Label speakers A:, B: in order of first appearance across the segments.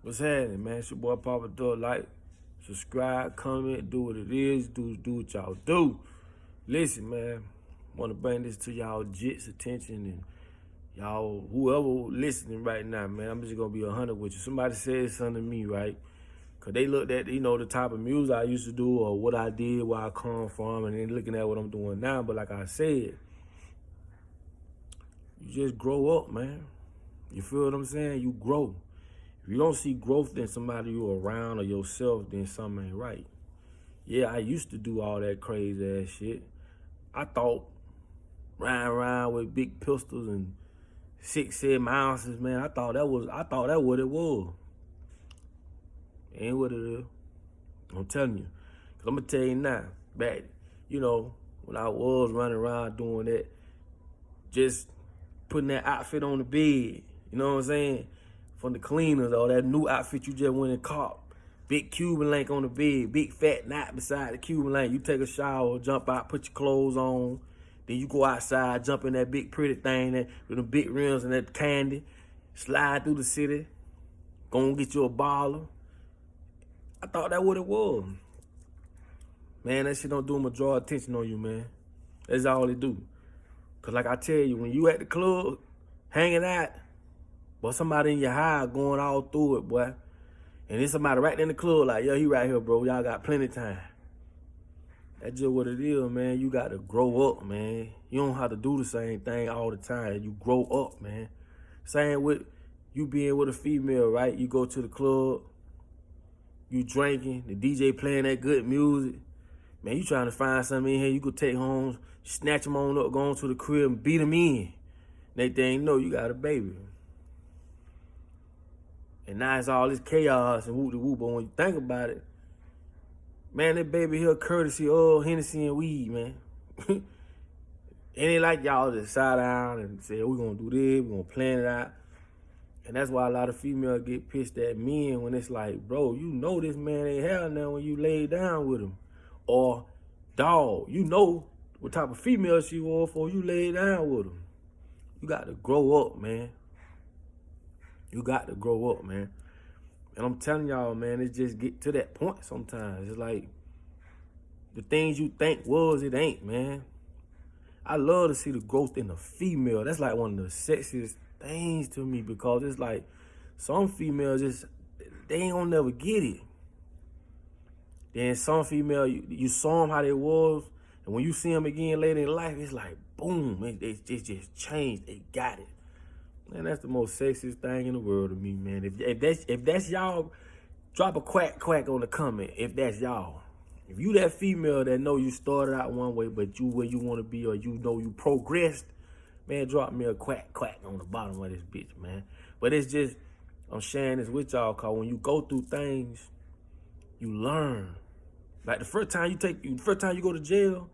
A: What's happening, man? It's your boy Papa Dog. Like, subscribe, comment, do what it is, do what y'all do. Listen, man, want to bring this to y'all jits attention and y'all, whoever listening right now, man, I'm just going to be 100 with you. Somebody said something to me, right? Because they looked at, the type of music I used to do or what I did, where I come from, and then looking at what I'm doing now. But like I said, you just grow up, man. You feel what I'm saying? You grow. If you don't see growth in somebody you're around or yourself, then something ain't right. Yeah, I used to do all that crazy ass shit. I thought riding around with big pistols and 6-7 ounces, man. I thought that what it was. Ain't what it is. I'm telling you. Cause I'm gonna tell you now, back, when I was running around doing that, just putting that outfit on the bed, you know what I'm saying? From the cleaners, or that new outfit you just went and caught. Big Cuban link on the bed, big fat knot beside the Cuban link. You take a shower, jump out, put your clothes on. Then you go outside, jump in that big pretty thing with the big rims and that candy. Slide through the city. Go and get you a baller. I thought that what it was. Man, that shit don't do much draw attention on you, man. That's all it do. Cause like I tell you, when you at the club, hanging out, but somebody in your high going all through it, boy. And then somebody right in the club like, yo, he right here, bro. Y'all got plenty of time. That's just what it is, man. You got to grow up, man. You don't have to do the same thing all the time. You grow up, man. Same with you being with a female, right? You go to the club, you drinking, the DJ playing that good music. Man, you trying to find something in here you could take home, snatch them on up, go on to the crib and beat them in. Next thing you know, you got a baby. And now it's all this chaos and whoop-de-whoop. But when you think about it, man, that baby here courtesy of Hennessy and weed, man. It ain't like y'all just sat down and say, we're going to do this, we're going to plan it out. And that's why a lot of females get pissed at men when it's like, bro, you know this man ain't hell now when you lay down with him. Or, dog, you know what type of female she was before you lay down with him. You got to grow up, man. You got to grow up, man. And I'm telling y'all, man, it just get to that point sometimes. It's like the things you think was, it ain't, man. I love to see the growth in a female. That's like one of the sexiest things to me because it's like some females just, they ain't gonna never get it. Then some female, you saw them how they was, and when you see them again later in life, it's like, boom, it just changed. They got it. Man, that's the most sexiest thing in the world to me, man. If that's y'all, drop a quack on the comment if that's y'all. If you that female that know you started out one way, but you where you want to be, or you know you progressed, man, drop me a quack on the bottom of this bitch, man. But it's just, I'm sharing this with y'all, cause when you go through things, you learn. Like the first time you go to jail,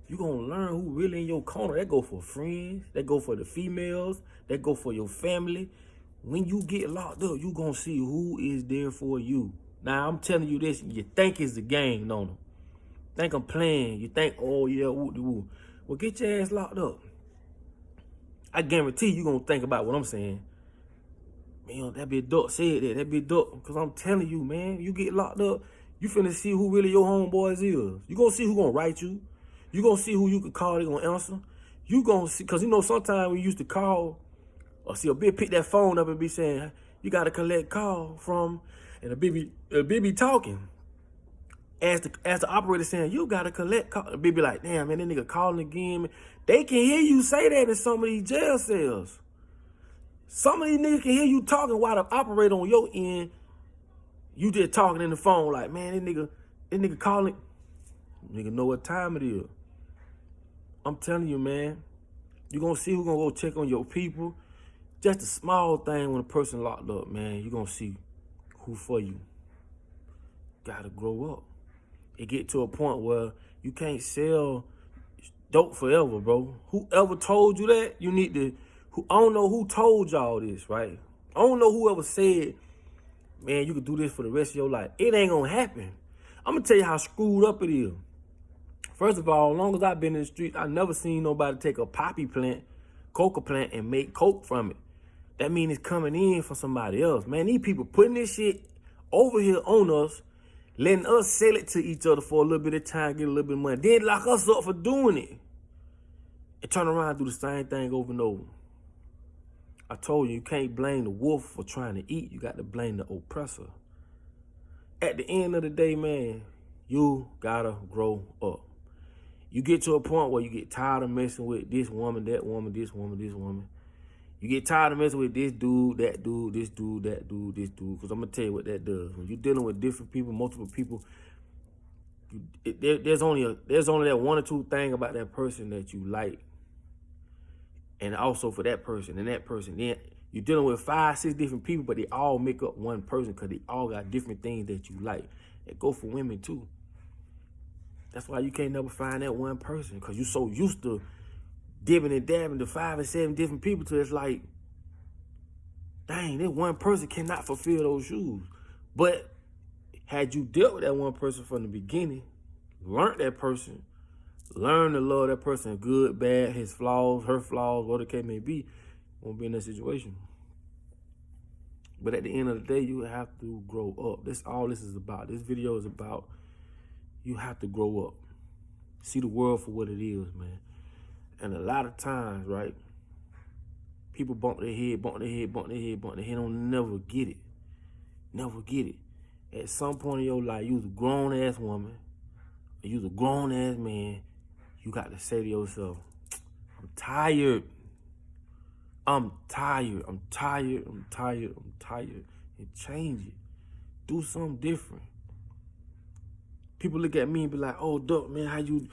A: you gonna learn who really in your corner. That go for friends, that go for the females, that go for your family. When you get locked up, you gonna see who is there for you. Now, I'm telling you this, you think it's the game, don't you? Think I'm playing. You think, oh yeah, woo-de-woo. Well, get your ass locked up. I guarantee you gonna think about what I'm saying. Man, that bitch duck said that bitch duck. Because I'm telling you, man, you get locked up, you finna see who really your homeboys is. You gonna see who gonna write you. You gonna see who you can call, they gonna answer. You gonna see, cause sometimes we used to call, or see a bitch pick that phone up and be saying, you gotta collect call from, and a bitch be talking. As the operator saying, you gotta collect call. The bitch be like, damn, man, that nigga calling again. Man. They can hear you say that in some of these jail cells. Some of these niggas can hear you talking while the operator on your end, you just talking in the phone like, man, this nigga calling. Nigga know what time it is. I'm telling you, man, you gonna see who gonna go check on your people. Just a small thing when a person locked up, man, you gonna see who for you. Gotta grow up. It get to a point where you can't sell dope forever, bro. Whoever told you that, you need to, I don't know who told y'all this, right? I don't know whoever said, man, you could do this for the rest of your life. It ain't gonna happen. I'm gonna tell you how screwed up it is. First of all, as long as I've been in the street, I never seen nobody take a poppy plant, coca plant, and make coke from it. that means it's coming in from somebody else. Man, these people putting this shit over here on us, letting us sell it to each other for a little bit of time, get a little bit of money. Then lock us up for doing it. And turn around and do the same thing over and over. I told you, you can't blame the wolf for trying to eat. You got to blame the oppressor. At the end of the day, man, you gotta grow up. You get to a point where you get tired of messing with this woman, that woman, this woman, this woman. You get tired of messing with this dude, that dude, this dude, that dude, this dude. Because I'm going to tell you what that does. When you're dealing with different people, multiple people, there's only that one or two thing about that person that you like. And also for that person and that person. Then you're dealing with 5, 6 different people, but they all make up one person because they all got different things that you like. It go for women too. That's why you can't never find that one person, because you're so used to dipping and dabbing to 5 or 7 different people till it's like, dang, that one person cannot fulfill those shoes. But had you dealt with that one person from the beginning, learned that person, learn to love that person, good, bad, his flaws, her flaws, whatever the case may be, won't be in that situation. But at the end of the day, you have to grow up. That's all this is about. This video is about you have to grow up. See the world for what it is, man. And a lot of times, right, people bump their head, don't never get it. Never get it. At some point in your life, you was a grown-ass woman, or you was a grown-ass man, you got to say to yourself, I'm tired. I'm tired. I'm tired. I'm tired. I'm tired. And change it. Do something different. People look at me and be like, oh, Duck, man, how you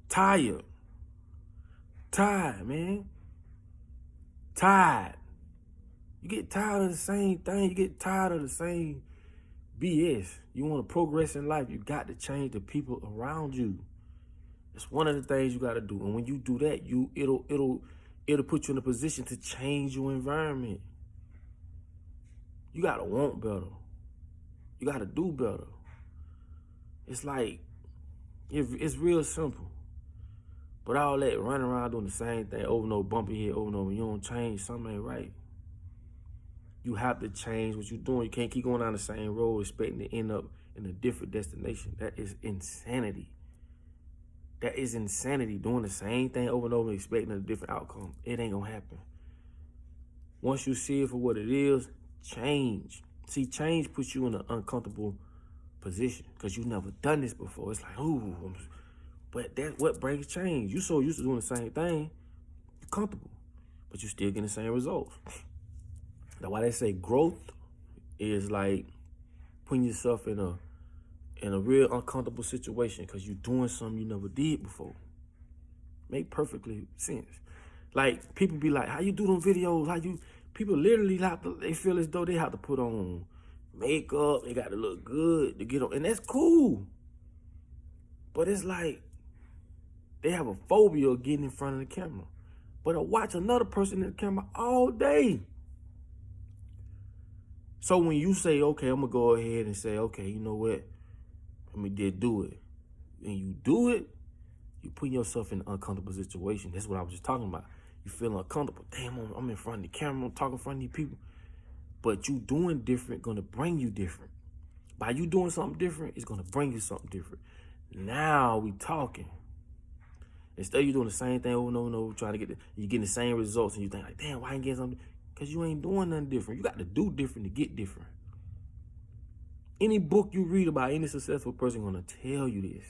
A: tired? Tired, man. Tired. You get tired of the same thing. You get tired of the same BS. You want to progress in life, you got to change the people around you. It's one of the things you got to do. And when you do that, it'll put you in a position to change your environment. You got to want better. You got to do better. It's like, it's real simple. But all that running around doing the same thing over and over, bumping your head over and over, you don't change, something ain't right. You have to change what you're doing. You can't keep going down the same road expecting to end up in a different destination. That is insanity. That is insanity, doing the same thing over and over expecting a different outcome. It ain't gonna happen. Once you see it for what it is, change. See, change puts you in an uncomfortable position because you've never done this before. It's like, ooh, but that's what brings change. You so used to doing the same thing, you're comfortable, but you still getting the same results. That's why they say growth is like putting yourself in a real uncomfortable situation because you're doing something you never did before. Make perfectly sense. Like, people be like, how you do them videos? People literally they feel as though they have to put on makeup, they got to look good to get on, and that's cool. But it's like, they have a phobia of getting in front of the camera. But I watch another person in the camera all day. So when you say, okay, I'm going to go ahead and say, okay, you know what? Let me just do it. And you do it, you put yourself in an uncomfortable situation. That's what I was just talking about. You feel uncomfortable. Damn, I'm in front of the camera, I'm talking in front of these people. But you doing different going to bring you different. By you doing something different, it's going to bring you something different. Now we talking. Instead of you doing the same thing over and over and over, trying to you're getting the same results, and you think like, damn, why I ain't getting something? Because you ain't doing nothing different. You got to do different to get different. Any book you read about any successful person going to tell you this.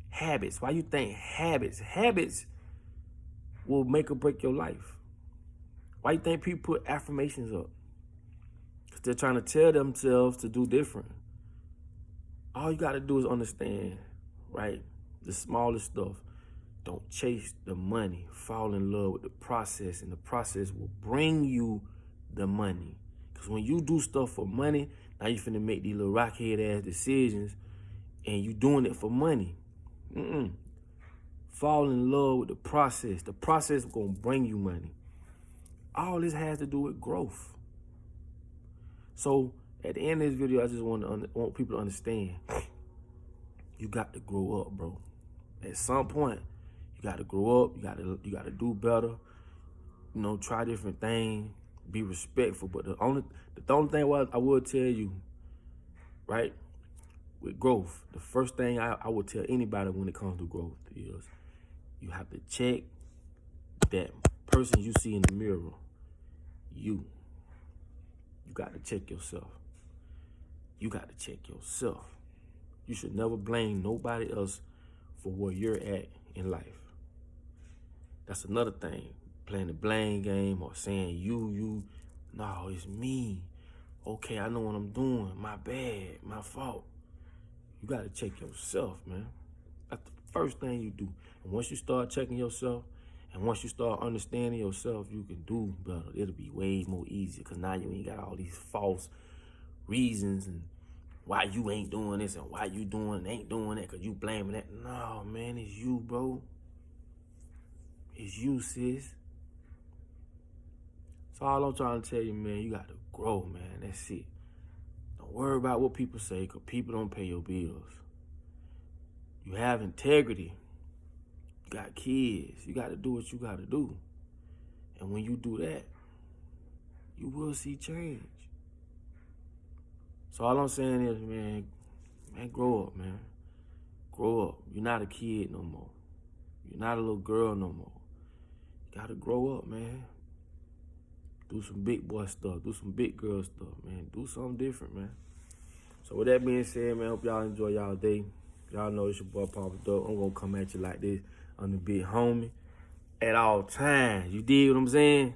A: Habits. Why you think habits? Habits will make or break your life. Why you think people put affirmations up? Because they're trying to tell themselves to do different. All you got to do is understand, right? The smallest stuff. Don't chase the money. Fall in love with the process, and the process will bring you the money. Because when you do stuff for money, now you finna make these little rockhead ass decisions, and you doing it for money. Fall in love with the process. The process is gonna bring you money. All this has to do with growth. So at the end of this video, I just want people to understand, you got to grow up, bro. At some point, you You got to grow up. You got to do better. You know, try different things. Be respectful. But the only thing I would tell you, right, with growth, the first thing I would tell anybody when it comes to growth is you have to check that person you see in the mirror. You got to check yourself. You got to check yourself. You should never blame nobody else for where you're at in life. That's another thing. Playing the blame game or saying you. No, it's me. Okay, I know what I'm doing. My bad, my fault. You got to check yourself, man. That's the first thing you do. And once you start checking yourself, and once you start understanding yourself, you can do better. It'll be way more easier because now you ain't got all these false reasons and why you ain't doing this and why you ain't doing that because you blaming that. No, man, it's you, bro. It's you, sis. So all I'm trying to tell you, man, you got to grow, man. That's it. Don't worry about what people say because people don't pay your bills. You have integrity. You got kids. You got to do what you got to do. And when you do that, you will see change. So all I'm saying is, man, grow up, man. Grow up. You're not a kid no more. You're not a little girl no more. You got to grow up, man. Do some big boy stuff. Do some big girl stuff, man. Do something different, man. So with that being said, man, hope y'all enjoy y'all day. Y'all know it's your boy Papa Dope. I'm going to come at you like this. I'm the big homie at all times. You dig what I'm saying?